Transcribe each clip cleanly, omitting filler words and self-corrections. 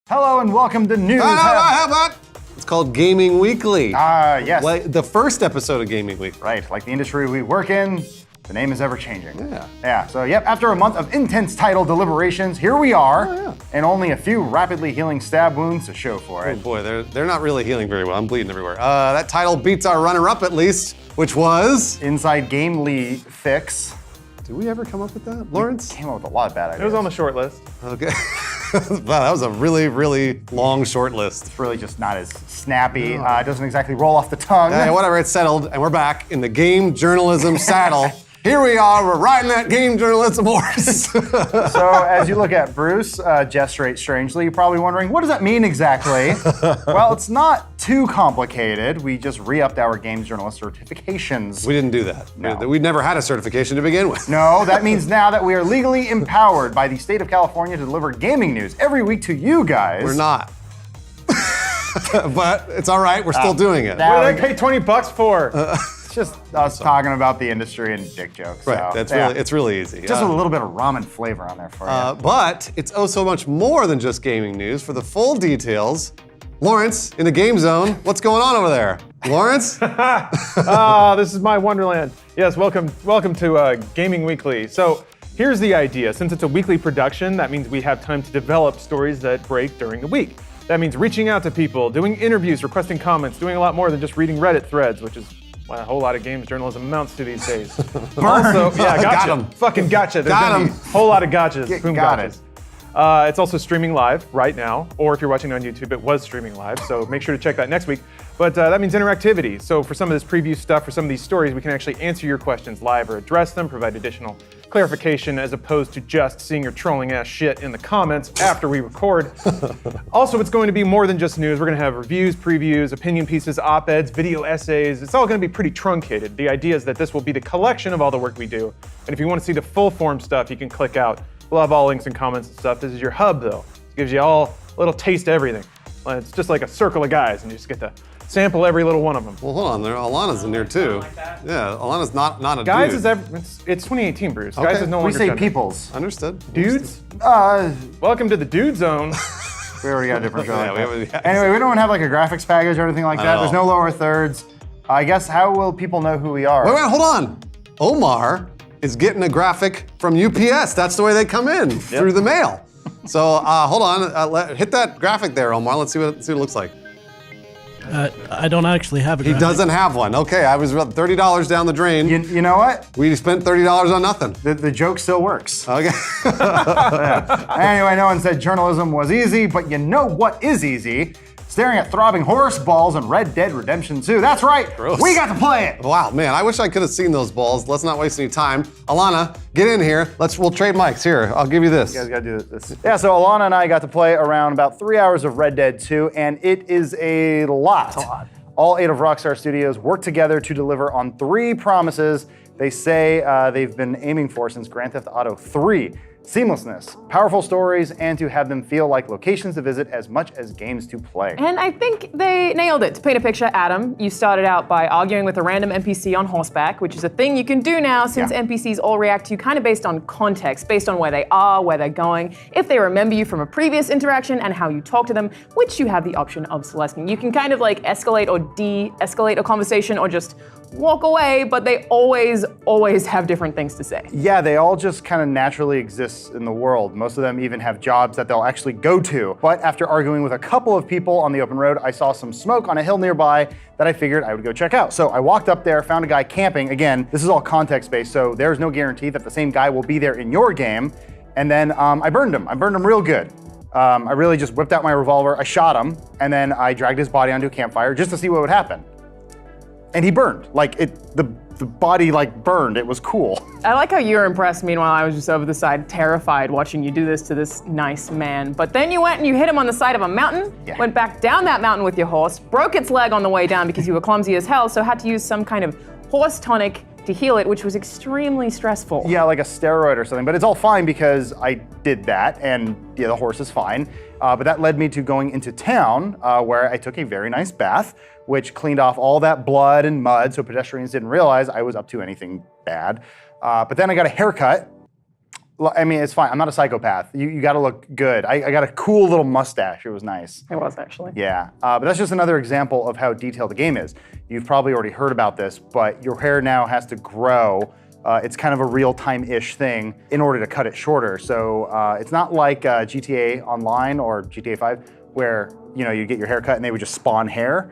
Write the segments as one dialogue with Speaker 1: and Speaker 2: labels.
Speaker 1: Hello and welcome to News.
Speaker 2: It's called Gaming Weekly.
Speaker 1: Yes.
Speaker 2: Like the first episode of Gaming Weekly.
Speaker 1: Right, like the industry we work in, the name is ever changing.
Speaker 2: Yeah.
Speaker 1: So after a month of intense title deliberations, here we are, and only a few rapidly healing stab wounds to show for
Speaker 2: Oh
Speaker 1: it.
Speaker 2: boy, they're not really healing very well. I'm bleeding everywhere. That title beats our runner-up at least, which was...
Speaker 1: Inside Gamely Fix.
Speaker 2: Did we ever come up with that, Lawrence?
Speaker 1: Came up with a lot of bad ideas.
Speaker 3: It was on the short list.
Speaker 2: Okay. Wow, that was a really, really long short list.
Speaker 1: It's really just not as snappy. It doesn't exactly roll off the tongue.
Speaker 2: Yeah, whatever, it's settled, and we're back in the game journalism saddle. Here we are, we're riding that game journalism horse.
Speaker 1: So as you look at Bruce gesturate strangely, you're probably wondering, what does that mean exactly? Well, it's not too complicated. We just re-upped our games journalist certifications.
Speaker 2: We didn't do that.
Speaker 1: No.
Speaker 2: We'd never had a certification to begin with.
Speaker 1: No, that means now that we are legally empowered by the state of California to deliver gaming news every week to you guys.
Speaker 2: We're not. But it's all right, we're still doing it.
Speaker 1: Now-
Speaker 3: What did I pay $20 for?
Speaker 1: It's just us talking about the industry and dick jokes.
Speaker 2: Right,
Speaker 1: so,
Speaker 2: it's really easy.
Speaker 1: Just with a little bit of ramen flavor on there for you.
Speaker 2: But it's oh so much more than just gaming news. For the full details, Lawrence in the game zone, what's going on over there? Lawrence?
Speaker 3: This is my wonderland. Yes, welcome to Gaming Weekly. So here's the idea. Since it's a weekly production, that means we have time to develop stories that break during the week. That means reaching out to people, doing interviews, requesting comments, doing a lot more than just reading Reddit threads, which is what a whole lot of games journalism amounts to these days. Also, yeah, gotcha.
Speaker 2: Got 'em.
Speaker 3: Fucking gotcha. There's
Speaker 2: Got
Speaker 3: gonna
Speaker 2: 'em.
Speaker 3: be a whole lot of gotchas. Boom
Speaker 1: got
Speaker 3: gotchas. It's also streaming live right now, or if you're watching on YouTube, it was streaming live, so make sure to check that next week. But that means interactivity. So for some of this preview stuff, for some of these stories, we can actually answer your questions live or address them, provide additional clarification, as opposed to just seeing your trolling ass shit in the comments after we record. Also, it's going to be more than just news. We're going to have reviews, previews, opinion pieces, op-eds, video essays. It's all going to be pretty truncated. The idea is that this will be the collection of all the work we do. And if you want to see the full form stuff, you can click out. We'll have all links and comments and stuff. This is your hub, though. It gives you all a little taste of everything. It's just like a circle of guys, and you just get to sample every little one of them.
Speaker 2: Well, hold on, Alana's in there too. Yeah, Alana's not a
Speaker 3: Guys
Speaker 2: dude.
Speaker 3: it's 2018, Bruce.
Speaker 2: Okay.
Speaker 3: Guys is no
Speaker 1: We
Speaker 3: longer
Speaker 1: say
Speaker 3: gender.
Speaker 1: peoples.
Speaker 2: Understood.
Speaker 3: Dudes,
Speaker 1: We
Speaker 3: welcome to the dude zone.
Speaker 1: already got a different show
Speaker 2: Yeah,
Speaker 1: like
Speaker 2: we
Speaker 1: that.
Speaker 2: have-
Speaker 1: Anyway, we don't have like a graphics package or anything like that.
Speaker 2: know.
Speaker 1: There's no lower thirds. I guess how will people know who we are?
Speaker 2: Wait, hold on. Omar is getting a graphic from UPS. That's the way they come in, through the mail. So hold on, hit that graphic there, Omar. Let's see what it looks like.
Speaker 4: I don't actually have a
Speaker 2: He
Speaker 4: graphic.
Speaker 2: doesning have one. Okay, I was about $30 down the drain.
Speaker 1: You know what?
Speaker 2: We spent $30 on nothing.
Speaker 1: The joke still works.
Speaker 2: Okay.
Speaker 1: Anyway, no one said journalism was easy, but you know what is easy? Staring at throbbing horse balls in Red Dead Redemption 2. That's right,
Speaker 2: Gross.
Speaker 1: we got to play it.
Speaker 2: Wow, man, I wish I could have seen those balls. Let's not waste any time. Alana, get in here. We'll trade mics. Here, I'll give you this.
Speaker 1: You guys gotta do this. Yeah, so Alana and I got to play around about 3 hours of Red Dead 2, and it is a lot. All 8 of Rockstar Studios work together to deliver on 3 promises they say they've been aiming for since Grand Theft Auto 3. Seamlessness, powerful stories, and to have them feel like locations to visit as much as games to play.
Speaker 5: And I think they nailed it. To paint a picture, Adam, you started out by arguing with a random NPC on horseback, which is a thing you can do now since NPCs all react to you kind of based on context, based on where they are, where they're going, if they remember you from a previous interaction, and how you talk to them, which you have the option of selecting. You can kind of like escalate or de-escalate a conversation or just walk away, but they always have different things to say.
Speaker 1: Yeah, they all just kind of naturally exist in the world. Most of them even have jobs that they'll actually go to. But after arguing with a couple of people on the open road, I saw some smoke on a hill nearby that I figured I would go check out. So I walked up there, found a guy camping. Again, this is all context-based, so there's no guarantee that the same guy will be there in your game. And then I burned him. I burned him real good. I really just whipped out my revolver, I shot him, and then I dragged his body onto a campfire just to see what would happen. And he burned. Like, the body like burned. It was cool.
Speaker 5: I like how you were impressed. Meanwhile, I was just over the side, terrified, watching you do this to this nice man. But then you went and you hit him on the side of a mountain, went back down that mountain with your horse, broke its leg on the way down because you were clumsy as hell, so had to use some kind of horse tonic to heal it, which was extremely stressful.
Speaker 1: Yeah, like a steroid or something, but it's all fine because I did that, and yeah, the horse is fine. But that led me to going into town, where I took a very nice bath, which cleaned off all that blood and mud, so pedestrians didn't realize I was up to anything bad. But then I got a haircut, I mean, it's fine. I'm not a psychopath. You got to look good. I got a cool little mustache. It was nice.
Speaker 5: It was actually.
Speaker 1: Yeah, but that's just another example of how detailed the game is. You've probably already heard about this, but your hair now has to grow. It's kind of a real-time-ish thing in order to cut it shorter. So it's not like GTA Online or GTA 5, where you get your hair cut and they would just spawn hair.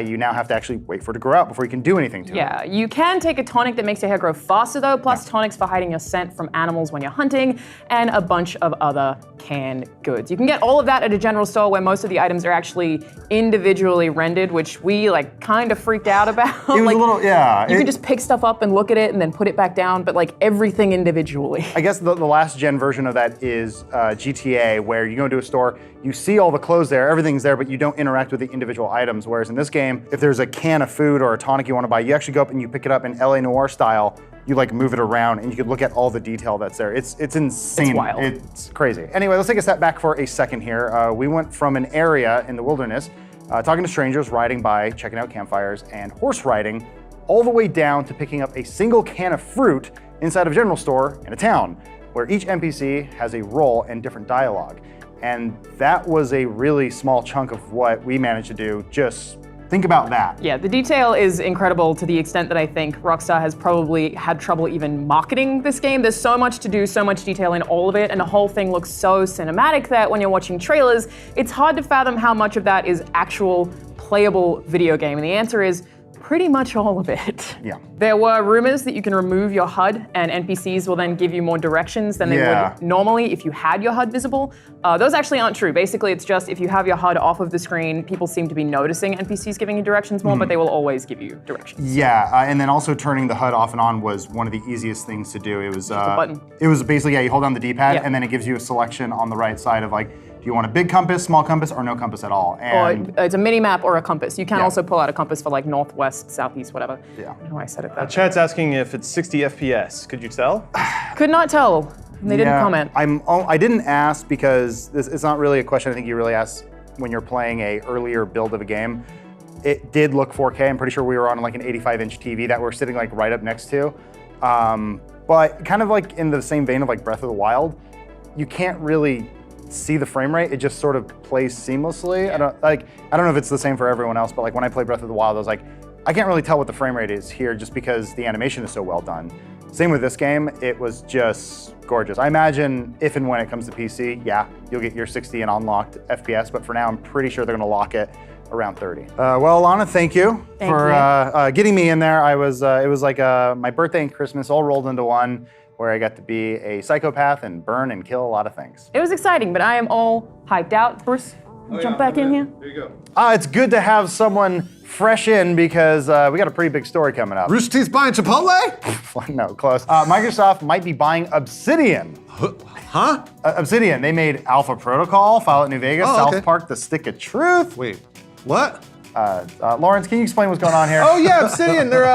Speaker 1: You now have to actually wait for it to grow out before you can do anything to it.
Speaker 5: Yeah, you can take a tonic that makes your hair grow faster though, plus tonics for hiding your scent from animals when you're hunting, and a bunch of other canned goods. You can get all of that at a general store where most of the items are actually individually rendered, which we kind of freaked out about.
Speaker 1: It was a little, yeah.
Speaker 5: You can just pick stuff up and look at it and then put it back down, but everything individually.
Speaker 1: I guess the last gen version of that is GTA, where you go into a store, you see all the clothes there, everything's there, but you don't interact with the individual items. Whereas in this game, if there's a can of food or a tonic you want to buy, you actually go up and you pick it up in LA Noire style. You move it around and you can look at all the detail that's there. It's insane.
Speaker 5: It's wild.
Speaker 1: It's crazy. Anyway, let's take a step back for a second here. We went from an area in the wilderness, talking to strangers, riding by, checking out campfires, and horse riding, all the way down to picking up a single can of fruit inside of a general store in a town, where each NPC has a role and different dialogue. And that was a really small chunk of what we managed to do. Just think about that.
Speaker 5: Yeah, the detail is incredible to the extent that I think Rockstar has probably had trouble even marketing this game. There's so much to do, so much detail in all of it, and the whole thing looks so cinematic that when you're watching trailers, it's hard to fathom how much of that is actual playable video game. And the answer is pretty much all of it.
Speaker 1: Yeah.
Speaker 5: There were rumors that you can remove your HUD and NPCs will then give you more directions than they would normally if you had your HUD visible. Those actually aren't true. Basically, it's just if you have your HUD off of the screen, people seem to be noticing NPCs giving you directions more, but they will always give you directions.
Speaker 1: Yeah, and then also turning the HUD off and on was one of the easiest things to do. It was
Speaker 5: just a button.
Speaker 1: It was basically, you hold down the D-pad and then it gives you a selection on the right side of do you want a big compass, small compass, or no compass at all? And
Speaker 5: or it's a mini map or a compass. You can also pull out a compass for northwest, southeast, whatever.
Speaker 1: Yeah.
Speaker 5: I don't know why I said it that way.
Speaker 3: Chat's asking if it's 60 FPS. Could you tell?
Speaker 5: Could not tell. They didn't comment.
Speaker 1: I didn't ask because it's not really a question I think you really ask when you're playing a earlier build of a game. It did look 4K. I'm pretty sure we were on an 85-inch TV that we're sitting right up next to. But kind of in the same vein of Breath of the Wild, you can't really see the frame rate. It just sort of plays seamlessly. I don't know if it's the same for everyone else, but when I played Breath of the Wild, I was I can't really tell what the frame rate is here just because the animation is so well done. Same with this game, it was just gorgeous. I imagine if and when it comes to PC, you'll get your 60 and unlocked FPS, but for now I'm pretty sure they're gonna lock it around 30. Well, Alana, thank you for getting me in there. It was my birthday and Christmas all rolled into one, where I got to be a psychopath and burn and kill a lot of things.
Speaker 5: It was exciting, but I am all hyped out. Bruce, jump back in here.
Speaker 2: There you go.
Speaker 1: It's good to have someone fresh in because we got a pretty big story coming up.
Speaker 2: Rooster Teeth's buying Chipotle?
Speaker 1: No, close. Microsoft might be buying Obsidian.
Speaker 2: Huh?
Speaker 1: Obsidian, they made Alpha Protocol, Fallout New Vegas,
Speaker 2: Oh, okay.
Speaker 1: South Park, The Stick of Truth.
Speaker 2: Wait, what?
Speaker 1: Lawrence, can you explain what's going on here?
Speaker 3: Oh yeah, Obsidian. They're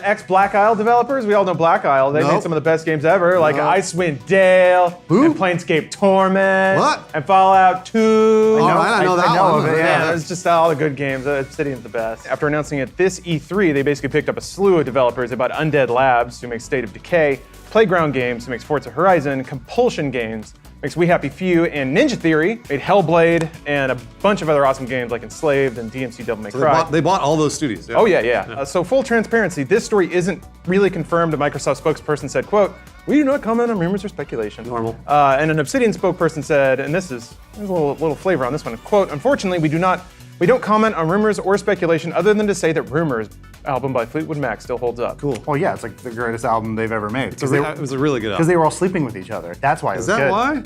Speaker 3: ex-Black Isle developers. We all know Black Isle. They made some of the best games ever, like Icewind Dale, and Planescape Torment, and Fallout 2.
Speaker 2: I know that one.
Speaker 1: of it,
Speaker 3: Yeah, it's just all the good games. Obsidian's the best. After announcing it this E3, they basically picked up a slew of developers about Undead Labs, who makes State of Decay, Playground Games, who makes Forza Horizon, Compulsion Games, makes We Happy Few, and Ninja Theory made Hellblade and a bunch of other awesome games like Enslaved and DMC Devil May Cry.
Speaker 2: They bought all those studios. Yeah.
Speaker 3: Oh yeah. So full transparency, this story isn't really confirmed. A Microsoft spokesperson said, quote, "We do not comment on rumors or speculation."
Speaker 2: Normal.
Speaker 3: And an Obsidian spokesperson said, and there's a little flavor on this one, quote, "Unfortunately, we don't comment on rumors or speculation other than to say that Rumors album by Fleetwood Mac still holds up."
Speaker 2: Cool.
Speaker 1: Well, yeah, it's the greatest album they've ever made.
Speaker 2: It was a really good
Speaker 1: Because
Speaker 2: album.
Speaker 1: they were all sleeping with each other. That's why it was
Speaker 2: Is that
Speaker 1: good.
Speaker 2: why?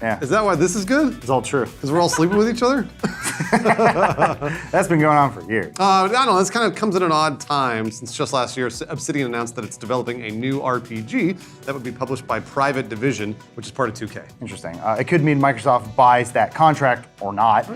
Speaker 1: Yeah.
Speaker 2: Is that why this is good?
Speaker 1: It's all true.
Speaker 2: Because we're all sleeping with each other?
Speaker 1: That's been going on for years.
Speaker 2: I don't know, this kind of comes at an odd time since just last year, Obsidian announced that it's developing a new RPG that would be published by Private Division, which is part of 2K.
Speaker 1: Interesting. It could mean Microsoft buys that contract or not.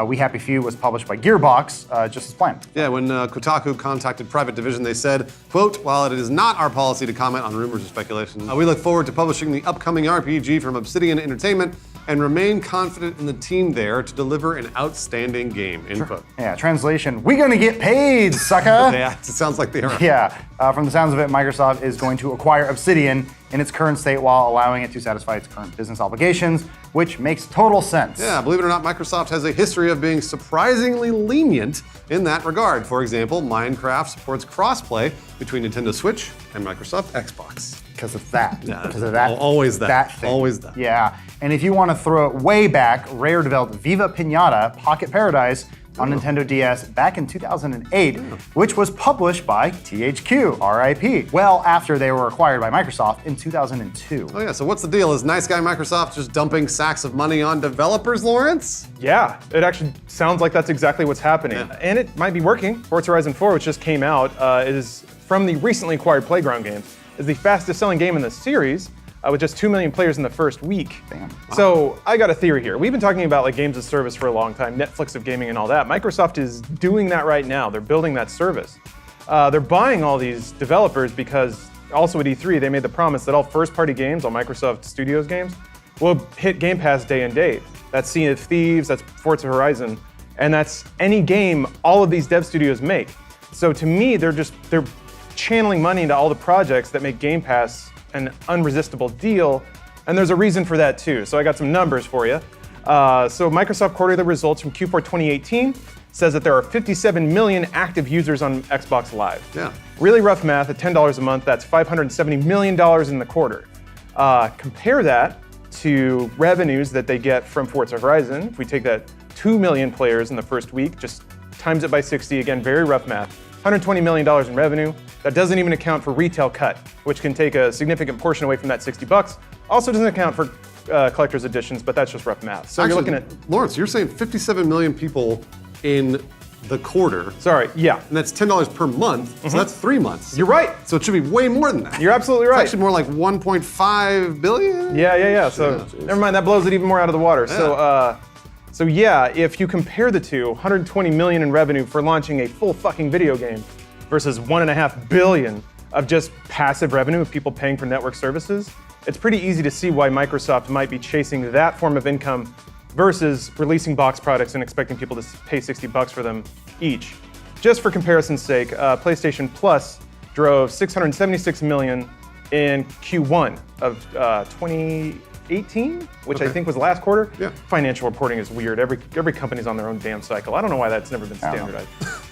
Speaker 1: We Happy Few was published by Gearbox, just as planned.
Speaker 2: Yeah, when Kotaku contacted Private Division, they said, quote, "While it is not our policy to comment on rumors or speculation, we look forward to publishing the upcoming RPG from Obsidian Entertainment and remain confident in the team there to deliver an outstanding game. Input.
Speaker 1: Yeah, translation, we gonna get paid, sucker.
Speaker 2: Yeah, it sounds like they are.
Speaker 1: Yeah, from the sounds of it, Microsoft is going to acquire Obsidian in its current state while allowing it to satisfy its current business obligations, which makes total sense.
Speaker 2: Yeah, believe it or not, Microsoft has a history of being surprisingly lenient in that regard. For example, Minecraft supports crossplay between Nintendo Switch and Microsoft Xbox.
Speaker 1: Because of that.
Speaker 2: Yeah,
Speaker 1: Because of that.
Speaker 2: always that.
Speaker 1: That thing.
Speaker 2: Always that.
Speaker 1: Yeah, and if you want to throw it way back, Rare developed Viva Pinata Pocket Paradise on Nintendo DS back in 2008, which was published by THQ, RIP, well after they were acquired by Microsoft in 2002.
Speaker 2: Oh yeah, so what's the deal? Is nice guy Microsoft just dumping sacks of money on developers, Lawrence?
Speaker 3: Yeah, it actually sounds like that's exactly what's happening.
Speaker 2: Yeah.
Speaker 3: And it might be working. Forza Horizon 4, which just came out, is from the recently acquired Playground Games, is the fastest selling game in the series, with just 2 million players in the first week.
Speaker 1: Damn.
Speaker 3: So I got a theory here. We've been talking about like games as service for a long time, Netflix of gaming and all that. Microsoft is doing that right now. They're building that service. They're buying all these developers because also at E3, they made the promise that all first-party games, all Microsoft Studios games, will hit Game Pass day and date. That's Sea of Thieves, that's Forza Horizon, and that's any game all of these dev studios make. So to me, they're channeling money into all the projects that make Game Pass an unresistible deal, and there's a reason for that too. So I got some numbers for you. So Microsoft quarterly results from Q4 2018 says that there are 57 million active users on Xbox Live.
Speaker 2: Yeah.
Speaker 3: Really rough math, at $10 a month, that's $570 million in the quarter. Compare that to revenues that they get from Forza Horizon. If we take that 2 million players in the first week, just times it by 60, again, very rough math, $120 million in revenue. That doesn't even account for retail cut, which can take a significant portion away from that $60. Also doesn't account for collector's editions, but that's just rough math. So
Speaker 2: Actually,
Speaker 3: you're looking at,
Speaker 2: Lawrence, you're saying 57 million people in the quarter,
Speaker 3: sorry, yeah.
Speaker 2: and that's $10 per month, so that's 3 months.
Speaker 3: You're right.
Speaker 2: So it should be way more than that.
Speaker 3: You're absolutely
Speaker 2: It's
Speaker 3: right.
Speaker 2: actually more like 1.5 billion?
Speaker 3: Yeah. So
Speaker 2: Yeah.
Speaker 3: never mind, that blows it even more out of the water. So yeah, if you compare the two, 120 million in revenue for launching a full fucking video game versus 1.5 billion of just passive revenue of people paying for network services, it's pretty easy to see why Microsoft might be chasing that form of income versus releasing box products and expecting people to pay $60 for them each. Just for comparison's sake, PlayStation Plus drove 676 million in Q1 of 2018, which I think was last quarter.
Speaker 2: Yeah.
Speaker 3: Financial reporting is weird. Every company's on their own damn cycle. I don't know why that's never been
Speaker 1: know.
Speaker 3: standardized.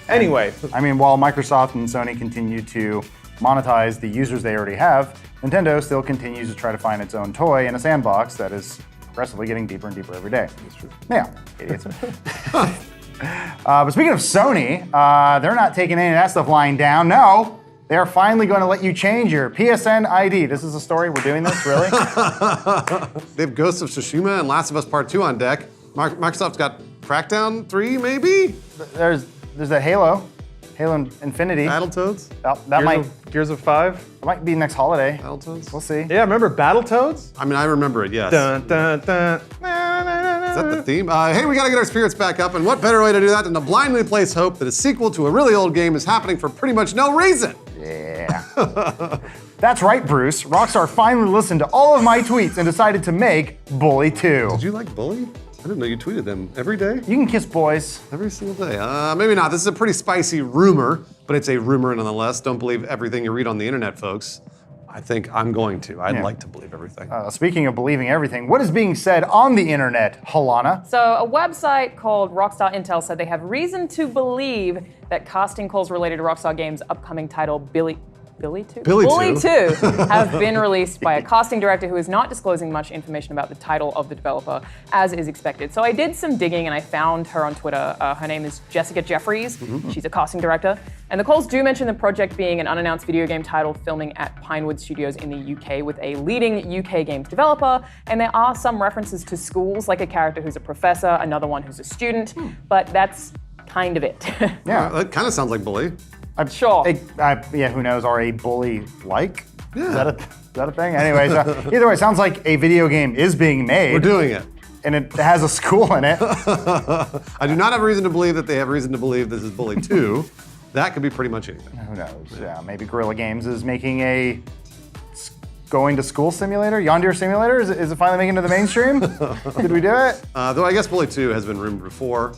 Speaker 3: Anyway,
Speaker 1: I mean, while Microsoft and Sony continue to monetize the users they already have, Nintendo still continues to try to find its own toy in a sandbox that is progressively getting deeper and deeper every day. That's true. Yeah, idiots. But speaking of Sony, they're not taking any of that stuff lying down. No, they are finally going to let you change your PSN ID. This is a story. We're doing this, really?
Speaker 2: They have Ghost of Tsushima and Last of Us Part 2 on deck. Microsoft's got Crackdown 3, maybe?
Speaker 1: There's that Halo Infinity.
Speaker 2: Battletoads?
Speaker 1: That
Speaker 3: Gears of 5.
Speaker 1: might be next holiday.
Speaker 2: Battletoads?
Speaker 1: We'll see.
Speaker 3: Yeah, remember Battletoads?
Speaker 2: I mean, I remember it, yes.
Speaker 3: Dun, dun, dun.
Speaker 2: Is that the theme? Hey, we gotta get our spirits back up, and what better way to do that than to blindly place hope that a sequel to a really old game is happening for pretty much no reason?
Speaker 1: Yeah. That's right, Bruce. Rockstar finally listened to all of my tweets and decided to make Bully 2.
Speaker 2: Did you like Bully? I didn't know you tweeted them every day.
Speaker 1: You can kiss boys.
Speaker 2: Every single day. Maybe not. This is a pretty spicy rumor, but it's a rumor nonetheless. Don't believe everything you read on the internet, folks. I think I'm going to. I'd like to believe everything.
Speaker 1: Speaking of believing everything, what is being said on the internet, Halana?
Speaker 5: So a website called Rockstar Intel said they have reason to believe that casting calls related to Rockstar Games' upcoming title Bully 2 have been released by a casting director who is not disclosing much information about the title of the developer, as is expected. So I did some digging and I found her on Twitter. Her name is Jessica Jeffries. She's a casting director. And the calls do mention the project being an unannounced video game title filming at Pinewood Studios in the UK with a leading UK games developer. And there are some references to schools, like a character who's a professor, another one who's a student, but that's kind of it.
Speaker 1: Yeah.
Speaker 2: That kind of sounds like Bully.
Speaker 5: Sure.
Speaker 1: Yeah, who knows, are a bully like? Yeah. Is that a thing? Anyways, either way, it sounds like a video game is being made.
Speaker 2: We're doing it.
Speaker 1: And it has a school in it.
Speaker 2: I do not have reason to believe that they have reason to believe this is Bully 2. That could be pretty much anything.
Speaker 1: Who knows? Yeah, maybe Guerrilla Games is making a going to school simulator, Yondir Simulator? Is it finally making it to the mainstream? Did we do it?
Speaker 2: Though I guess Bully 2 has been rumored before.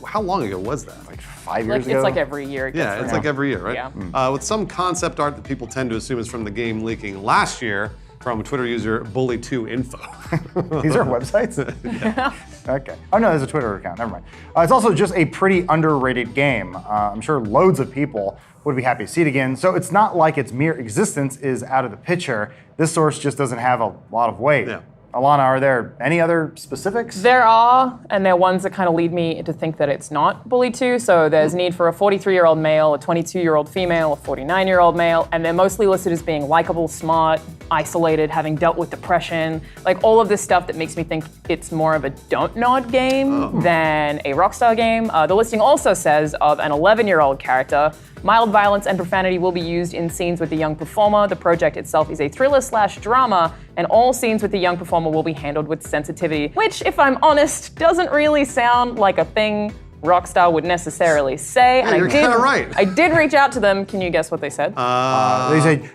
Speaker 2: How long ago was that?
Speaker 1: Like 5 years ago?
Speaker 5: It's like every year.
Speaker 2: Yeah, it's like every year, right?
Speaker 5: Yeah.
Speaker 2: With some concept art that people tend to assume is from the game leaking last year from Twitter user Bully2Info.
Speaker 1: These are websites? Okay. Oh no, there's a Twitter account, never mind. It's also just a pretty underrated game. I'm sure loads of people would be happy to see it again. So it's not like its mere existence is out of the picture. This source just doesn't have a lot of weight.
Speaker 2: Yeah.
Speaker 1: Alana, are there any other specifics?
Speaker 5: There are, and they're ones that kind of lead me to think that it's not Bully 2. So there's need for a 43-year-old male, a 22-year-old female, a 49-year-old male, and they're mostly listed as being likable, smart, isolated, having dealt with depression, like all of this stuff that makes me think it's more of a don't nod game than a Rockstar game. The listing also says of an 11-year-old character, mild violence and profanity will be used in scenes with the young performer. The project itself is a thriller/drama, and all scenes with the young performer will be handled with sensitivity, which, if I'm honest, doesn't really sound like a thing Rockstar would necessarily say.
Speaker 2: Yeah, you're kind of right.
Speaker 5: I did reach out to them. Can you guess what they said?
Speaker 1: They say,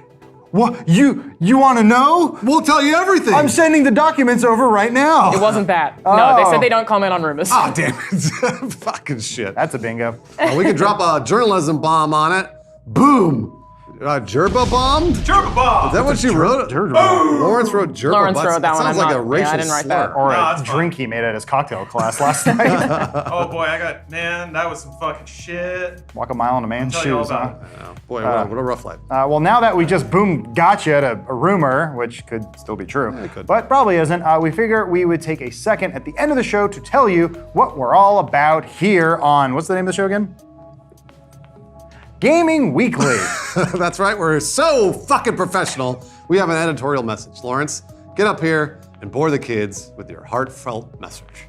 Speaker 1: what, you want to know?
Speaker 2: We'll tell you everything.
Speaker 1: I'm sending the documents over right now.
Speaker 5: It wasn't that. No, they said they don't comment on rumors.
Speaker 2: Ah, damn it. Fucking shit.
Speaker 1: That's a bingo.
Speaker 2: We could drop a journalism bomb on it. Boom. Jerba bomb?
Speaker 6: Jerba bomb!
Speaker 2: Is that what you wrote?
Speaker 1: Lawrence
Speaker 2: wrote Jerba.
Speaker 5: Lawrence wrote that one.
Speaker 2: Sounds
Speaker 5: I'm
Speaker 2: like
Speaker 5: not-
Speaker 2: a racial
Speaker 5: I didn't write that.
Speaker 2: slur.
Speaker 1: Or
Speaker 6: No,
Speaker 1: a
Speaker 6: it's
Speaker 1: drink he made at his cocktail class last night.
Speaker 6: Oh boy, man, that was some fucking shit.
Speaker 1: Walk a mile in a man's
Speaker 6: Tell you all
Speaker 1: shoes, huh?
Speaker 6: about it.
Speaker 2: Oh, boy, what a rough life.
Speaker 1: Well, now that we just boom gotcha to a rumor, which could still be true,
Speaker 2: it could.
Speaker 1: but probably isn't, we figure we would take a second at the end of the show to tell you what we're all about here on, what's the name of the show again? Gaming Weekly.
Speaker 2: That's right, we're so fucking professional. We have an editorial message. Lawrence, get up here and bore the kids with your heartfelt message.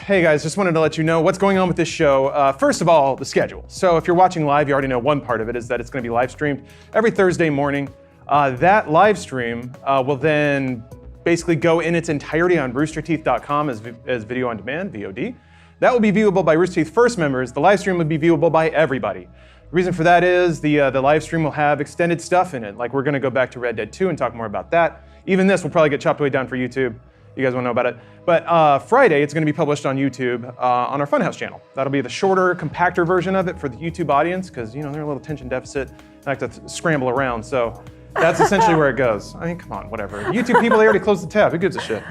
Speaker 3: Hey guys, just wanted to let you know what's going on with this show. First of all, the schedule. So if you're watching live, you already know one part of it is that it's going to be live streamed every Thursday morning. That live stream will then basically go in its entirety on roosterteeth.com as video on demand, VOD. That will be viewable by Rooster Teeth First members. The live stream will be viewable by everybody. The reason for that is the live stream will have extended stuff in it. Like we're going to go back to Red Dead 2 and talk more about that. Even this will probably get chopped way down for YouTube. You guys want to know about it. But Friday, it's going to be published on YouTube on our Funhaus channel. That'll be the shorter, compactor version of it for the YouTube audience because, you know, they're a little attention deficit. They like to scramble around. So that's essentially where it goes. I mean, come on, whatever. YouTube people, they already closed the tab. Who gives a shit?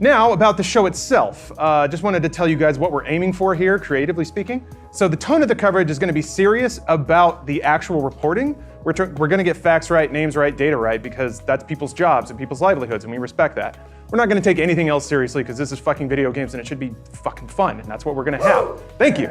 Speaker 3: Now, about the show itself. Just wanted to tell you guys what we're aiming for here, creatively speaking. So the tone of the coverage is going to be serious about the actual reporting. We're going to get facts right, names right, data right, because that's people's jobs and people's livelihoods, and we respect that. We're not going to take anything else seriously, because this is fucking video games, and it should be fucking fun, and that's what we're going to have. Thank you.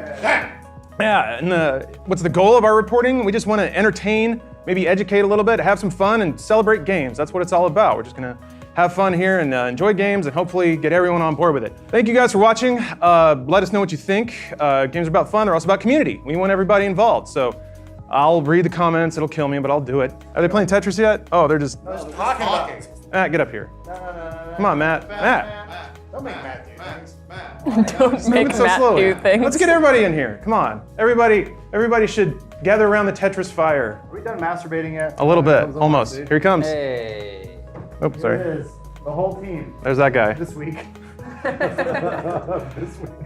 Speaker 3: Yeah, and what's the goal of our reporting? We just want to entertain, maybe educate a little bit, have some fun, and celebrate games. That's what it's all about. We're just going to have fun here and enjoy games and hopefully get everyone on board with it. Thank you guys for watching. Let us know what you think. Games are about fun. They're also about community. We want everybody involved. So I'll read the comments. It'll kill me, but I'll do it. Are they playing Tetris yet? Oh, they're just
Speaker 6: Talking.
Speaker 3: Matt, get up here. Come on, Matt. Matt.
Speaker 1: Don't make Matt do things.
Speaker 5: Don't make
Speaker 3: Moving so
Speaker 5: Matt
Speaker 3: slowly.
Speaker 5: do things.
Speaker 3: Let's get everybody in here. Come on. Everybody should gather around the Tetris fire.
Speaker 1: Are we done masturbating yet?
Speaker 3: A little bit, almost. Here he comes.
Speaker 7: Hey.
Speaker 3: Oh,
Speaker 1: There
Speaker 3: sorry.
Speaker 1: it is. The whole team.
Speaker 3: There's that guy.
Speaker 1: This week.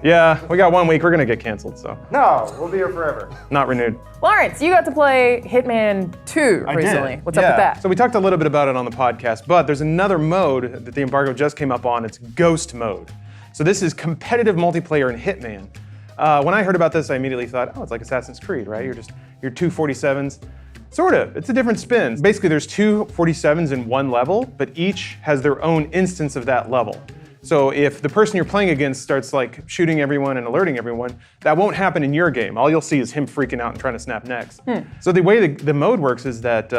Speaker 3: Yeah, we got 1 week. We're gonna get canceled, so
Speaker 1: No, we'll be here forever.
Speaker 3: not renewed.
Speaker 5: Lawrence, you got to play Hitman 2
Speaker 1: I did.
Speaker 5: recently. What's up with that?
Speaker 3: So we talked a little bit about it on the podcast, but there's another mode that the embargo just came up on. It's Ghost Mode. So this is competitive multiplayer in Hitman. When I heard about this, I immediately thought, oh, it's like Assassin's Creed, right? You're two 47s. Sort of. It's a different spin. Basically, there's two 47s in one level, but each has their own instance of that level. So if the person you're playing against starts like shooting everyone and alerting everyone, that won't happen in your game. All you'll see is him freaking out and trying to snap necks. So the way the mode works is that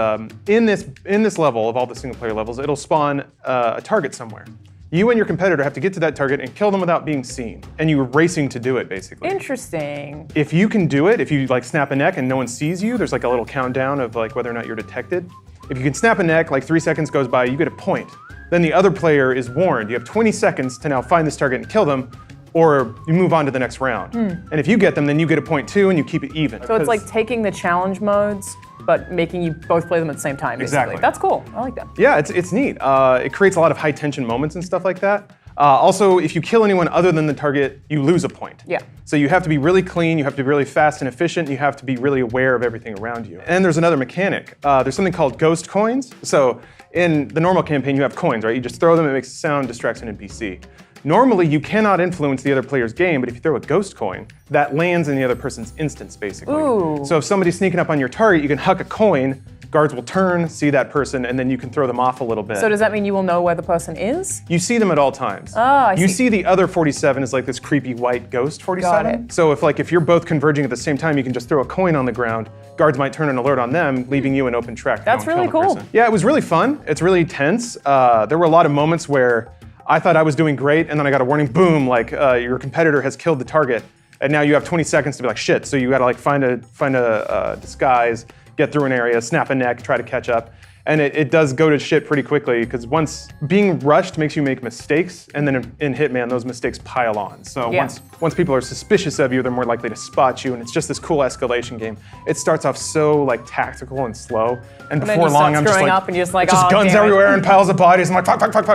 Speaker 3: in this level of all the single player levels, it'll spawn a target somewhere. You and your competitor have to get to that target and kill them without being seen. And you're racing to do it, basically.
Speaker 5: Interesting.
Speaker 3: If you can do it, if you like snap a neck and no one sees you, there's like a little countdown of like whether or not you're detected. If you can snap a neck, like 3 seconds goes by, you get a point. Then the other player is warned. You have 20 seconds to now find this target and kill them, or you move on to the next round. And if you get them, then you get a point too, and you keep it even.
Speaker 5: So it's like taking the challenge modes, but making you both play them at the same time, basically.
Speaker 3: Exactly.
Speaker 5: That's cool. I like that.
Speaker 3: Yeah, it's neat. It creates a lot of high tension moments and stuff like that. Also, if you kill anyone other than the target, you lose a point.
Speaker 5: Yeah.
Speaker 3: So you have to be really clean, you have to be really fast and efficient, and you have to be really aware of everything around you. And there's another mechanic. There's something called ghost coins. So in the normal campaign, you have coins, right? You just throw them, it makes a sound, distracts an NPC. Normally, you cannot influence the other player's game, but if you throw a ghost coin, that lands in the other person's instance, basically.
Speaker 5: Ooh.
Speaker 3: So if somebody's sneaking up on your target, you can huck a coin, guards will turn, see that person, and then you can throw them off a little bit.
Speaker 5: So does that mean you will know where the person is?
Speaker 3: You see them at all times.
Speaker 5: Oh, I
Speaker 3: You
Speaker 5: see.
Speaker 3: see the other 47 is like this creepy white ghost 47.
Speaker 5: Got it.
Speaker 3: So if you're both converging at the same time, you can just throw a coin on the ground. Guards might turn an alert on them, leaving you an open track. To
Speaker 5: That's
Speaker 3: go and
Speaker 5: really
Speaker 3: kill the
Speaker 5: cool.
Speaker 3: person. Yeah, it was really fun. It's really tense. There were a lot of moments where I thought I was doing great, and then I got a warning, boom, like your competitor has killed the target, and now you have 20 seconds to be like, shit. So you got to like find a disguise, get through an area, snap a neck, try to catch up. And it does go to shit pretty quickly, because once being rushed makes you make mistakes, and then in Hitman, those mistakes pile on. So
Speaker 5: Yeah.
Speaker 3: once people are suspicious of you, they're more likely to spot you, and it's just this cool escalation game. It starts off so like tactical and slow, and
Speaker 5: then
Speaker 3: before
Speaker 5: you
Speaker 3: long
Speaker 5: start
Speaker 3: I'm just
Speaker 5: screwing
Speaker 3: like,
Speaker 5: up and you're just like,
Speaker 3: it's just
Speaker 5: "Oh,
Speaker 3: guns
Speaker 5: damn it."
Speaker 3: everywhere and piles of bodies. I'm like,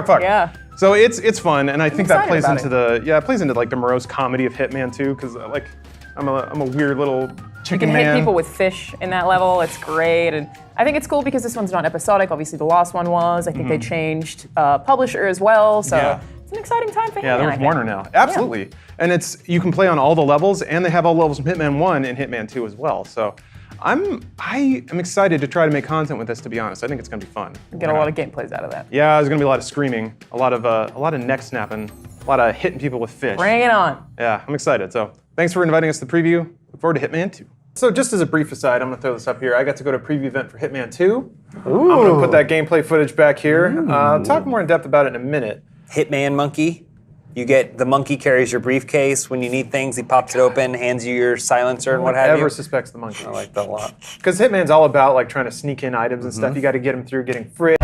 Speaker 3: fuck.
Speaker 5: Yeah.
Speaker 3: So it's fun, and I think that
Speaker 5: excited
Speaker 3: plays
Speaker 5: about
Speaker 3: into it plays into like the morose comedy of Hitman too, because like I'm a weird little
Speaker 5: You
Speaker 3: chicken
Speaker 5: can
Speaker 3: man.
Speaker 5: hit people with fish in that level. It's great. And I think it's cool because this one's not episodic. Obviously, the last one was. I think they changed publisher as well. So
Speaker 3: Yeah.
Speaker 5: it's an exciting time for Hitman.
Speaker 3: Yeah,
Speaker 5: I
Speaker 3: there's
Speaker 5: think.
Speaker 3: Warner now. Absolutely. And you can play on all the levels, and they have all the levels from Hitman 1 and Hitman 2 as well. So I am excited to try to make content with this, to be honest. I think it's gonna be fun.
Speaker 5: Get a lot of gameplays out of that.
Speaker 3: Yeah, there's gonna be a lot of screaming, a lot of neck snapping, a lot of hitting people with fish.
Speaker 5: Bring it on.
Speaker 3: Yeah, I'm excited. So thanks for inviting us to the preview. Look forward to Hitman 2. So just as a brief aside, I'm gonna throw this up here. I got to go to a preview event for Hitman 2. I'm gonna put that gameplay footage back here. I'll talk more in depth about it in a minute.
Speaker 7: Hitman monkey. You get the monkey carries your briefcase when you need things. He pops it open, hands you your silencer and what have
Speaker 3: Whoever
Speaker 7: you.
Speaker 3: suspects the monkey.
Speaker 7: I like that a lot.
Speaker 3: Because Hitman's all about like trying to sneak in items and stuff. You got to get them through getting fridge.